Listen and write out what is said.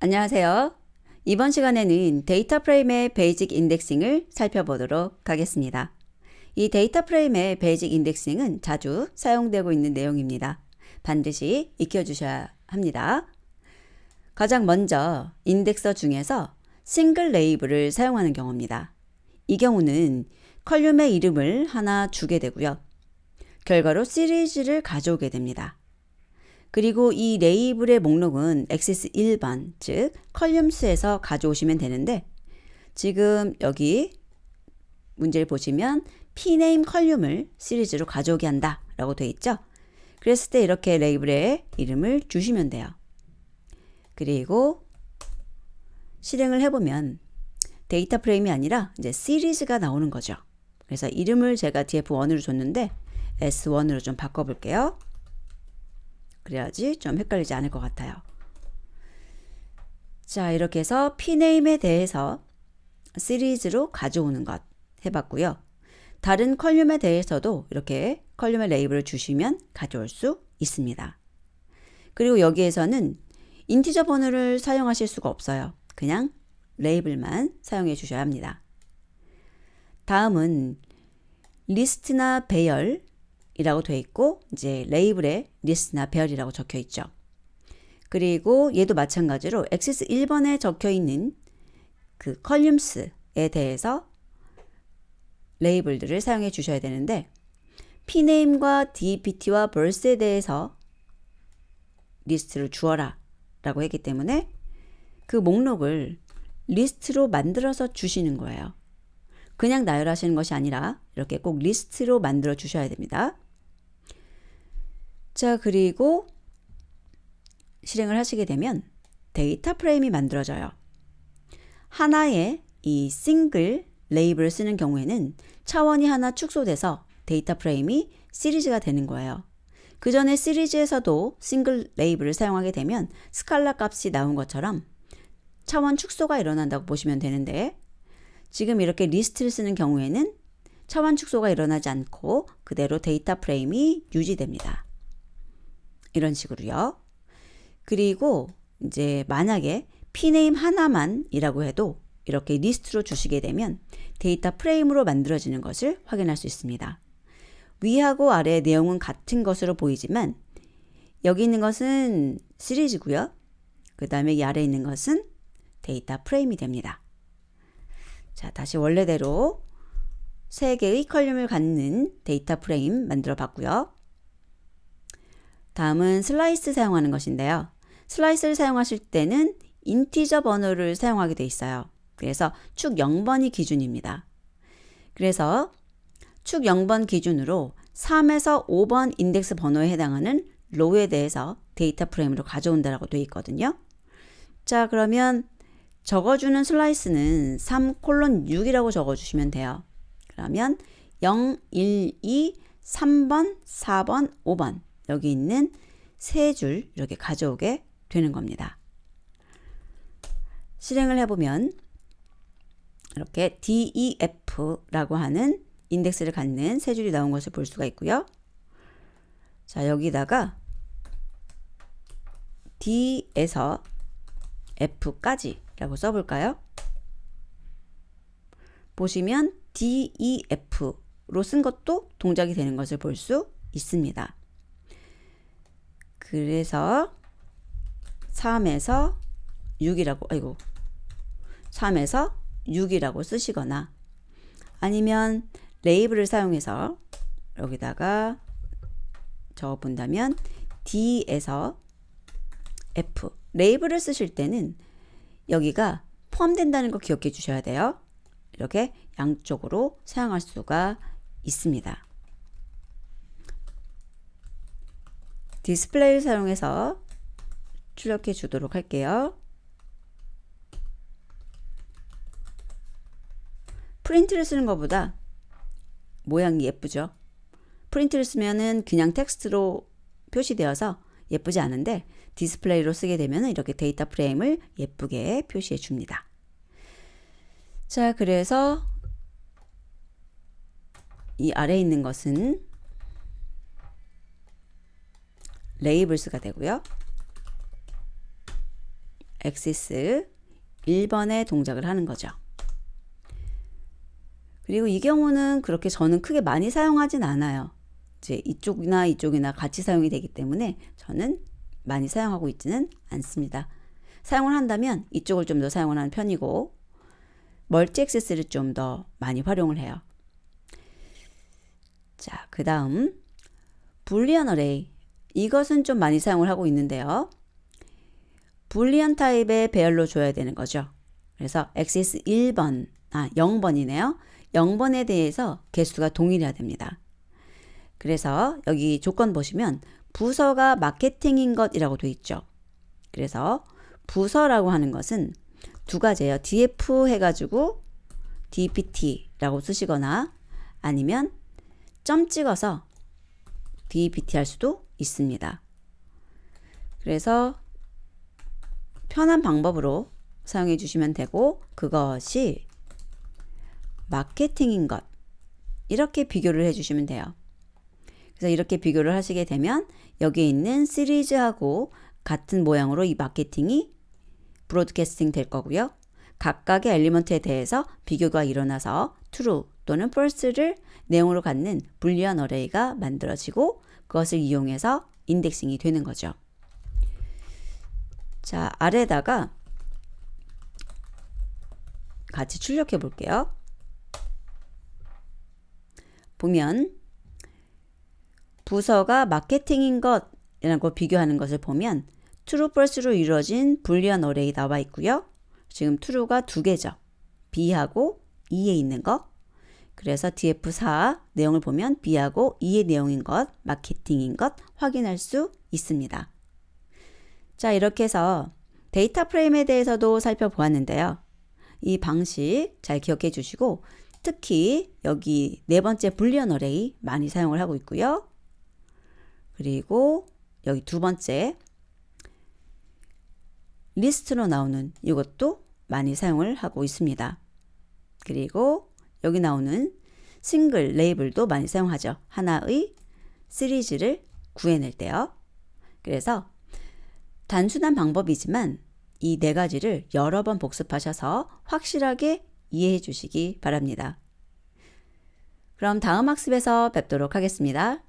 안녕하세요. 이번 시간에는 데이터 프레임의 베이직 인덱싱을 살펴보도록 하겠습니다. 이 데이터 프레임의 베이직 인덱싱은 자주 사용되고 있는 내용입니다. 반드시 익혀주셔야 합니다. 가장 먼저 인덱서 중에서 싱글 레이블을 사용하는 경우입니다. 이 경우는 컬륨의 이름을 하나 주게 되고요. 결과로 시리즈를 가져오게 됩니다. 그리고 이 레이블의 목록은 액세스 1번, 즉 컬럼스에서 가져오시면 되는데 지금 여기 문제를 보시면 pname 컬럼을 시리즈로 가져오게 한다 라고 되어 있죠. 그랬을 때 이렇게 레이블의 이름을 주시면 돼요. 그리고 실행을 해보면 데이터 프레임이 아니라 이제 시리즈가 나오는 거죠. 그래서 이름을 제가 df1으로 줬는데 s1으로 좀 바꿔볼게요. 그래야지 좀 헷갈리지 않을 것 같아요. 자, 이렇게 해서 pname에 대해서 시리즈로 가져오는 것 해봤고요. 다른 컬럼에 대해서도 이렇게 컬럼의 레이블을 주시면 가져올 수 있습니다. 그리고 여기에서는 인티저 번호를 사용하실 수가 없어요. 그냥 레이블만 사용해 주셔야 합니다. 다음은 리스트나 배열 이라고 되어 있고 이제 레이블에 리스트나 배열이라고 적혀 있죠. 그리고 얘도 마찬가지로 액세스 1번에 적혀 있는 그 컬럼스에 대해서 레이블들을 사용해 주셔야 되는데 pname과 dept와 birth에 대해서 리스트를 주어라 라고 했기 때문에 그 목록을 리스트로 만들어서 주시는 거예요. 그냥 나열하시는 것이 아니라 이렇게 꼭 리스트로 만들어 주셔야 됩니다. 자, 그리고 실행을 하시게 되면 데이터 프레임이 만들어져요. 하나의 이 싱글 레이블을 쓰는 경우에는 차원이 하나 축소돼서 데이터 프레임이 시리즈가 되는 거예요. 그 전에 시리즈에서도 싱글 레이블을 사용하게 되면 스칼라 값이 나온 것처럼 차원 축소가 일어난다고 보시면 되는데 지금 이렇게 리스트를 쓰는 경우에는 차원 축소가 일어나지 않고 그대로 데이터 프레임이 유지됩니다. 이런 식으로요. 그리고 이제 만약에 pname 하나만 이라고 해도 이렇게 리스트로 주시게 되면 데이터 프레임으로 만들어지는 것을 확인할 수 있습니다. 위하고 아래 내용은 같은 것으로 보이지만 여기 있는 것은 시리즈고요. 그 다음에 이 아래 있는 것은 데이터 프레임이 됩니다. 자, 다시 원래대로 3개의 컬럼을 갖는 데이터 프레임 만들어 봤고요. 다음은 슬라이스 사용하는 것인데요. 슬라이스를 사용하실 때는 인티저 번호를 사용하게 돼 있어요. 그래서 축 0번이 기준입니다. 그래서 축 0번 기준으로 3에서 5번 인덱스 번호에 해당하는 로우에 대해서 데이터 프레임으로 가져온다라고 되어 있거든요. 자, 그러면 적어주는 슬라이스는 3:6이라고 적어주시면 돼요. 그러면 0, 1, 2, 3번, 4번, 5번 여기 있는 3줄 이렇게 가져오게 되는 겁니다. 실행을 해보면 이렇게 DEF라고 하는 인덱스를 갖는 3줄이 나온 것을 볼 수가 있고요. 자, 여기다가 D에서 F까지 라고 써볼까요? 보시면 DEF로 쓴 것도 동작이 되는 것을 볼 수 있습니다. 그래서 3에서 6이라고 3에서 6이라고 쓰시거나 아니면 레이블을 사용해서 여기다가 적어본다면 D에서 F 레이블을 쓰실 때는 여기가 포함된다는 거 기억해 주셔야 돼요. 이렇게 양쪽으로 사용할 수가 있습니다. 디스플레이를 사용해서 출력해 주도록 할게요. 프린트를 쓰는 것보다 모양이 예쁘죠. 프린트를 쓰면은 그냥 텍스트로 표시되어서 예쁘지 않은데 디스플레이로 쓰게 되면 이렇게 데이터 프레임을 예쁘게 표시해 줍니다. 자, 그래서 이 아래에 있는 것은 레이블스가 되고요. 액시스 1번의 동작을 하는 거죠. 그리고 이 경우는 그렇게 저는 크게 많이 사용하진 않아요. 이제 이쪽이나 같이 사용이 되기 때문에 저는 많이 사용하고 있지는 않습니다. 사용을 한다면 이쪽을 좀 더 사용을 하는 편이고 멀티 액세스를 좀 더 많이 활용을 해요. 자, 그 다음 불리언 어레이. 이것은 좀 많이 사용을 하고 있는데요. 불리언 타입의 배열로 줘야 되는 거죠. 그래서 액세스 0번이네요. 0번에 대해서 개수가 동일해야 됩니다. 그래서 여기 조건 보시면 부서가 마케팅인 것이라고 되어 있죠. 그래서 부서라고 하는 것은 두 가지예요. DF 해가지고 DPT라고 쓰시거나 아니면 점 찍어서 DPT 할 수도 있습니다. 그래서 편한 방법으로 사용해 주시면 되고 그것이 마케팅인 것 이렇게 비교를 해 주시면 돼요. 그래서 이렇게 비교를 하시게 되면 여기에 있는 시리즈하고 같은 모양으로 이 마케팅이 브로드캐스팅 될 거고요. 각각의 엘리먼트에 대해서 비교가 일어나서 true 또는 false를 내용으로 갖는 불리언 어레이가 만들어지고 그것을 이용해서 인덱싱이 되는 거죠. 자, 아래다가 같이 출력해 볼게요. 보면 부서가 마케팅인 것이라고 비교하는 것을 보면 true, false로 이루어진 불리언 어레이 나와 있고요. 지금 true가 두 개죠. B하고 E에 있는 것. 그래서 DF4 내용을 보면 B하고 E의 내용인 것, 마케팅인 것 확인할 수 있습니다. 자, 이렇게 해서 데이터 프레임에 대해서도 살펴보았는데요. 이 방식 잘 기억해 주시고 특히 여기 네 번째 불리언 어레이 많이 사용을 하고 있고요. 그리고 여기 두 번째 리스트로 나오는 이것도 많이 사용을 하고 있습니다. 그리고 여기 나오는 싱글 레이블도 많이 사용하죠. 하나의 시리즈를 구해낼 때요. 그래서 단순한 방법이지만 이 네 가지를 여러 번 복습하셔서 확실하게 이해해 주시기 바랍니다. 그럼 다음 학습에서 뵙도록 하겠습니다.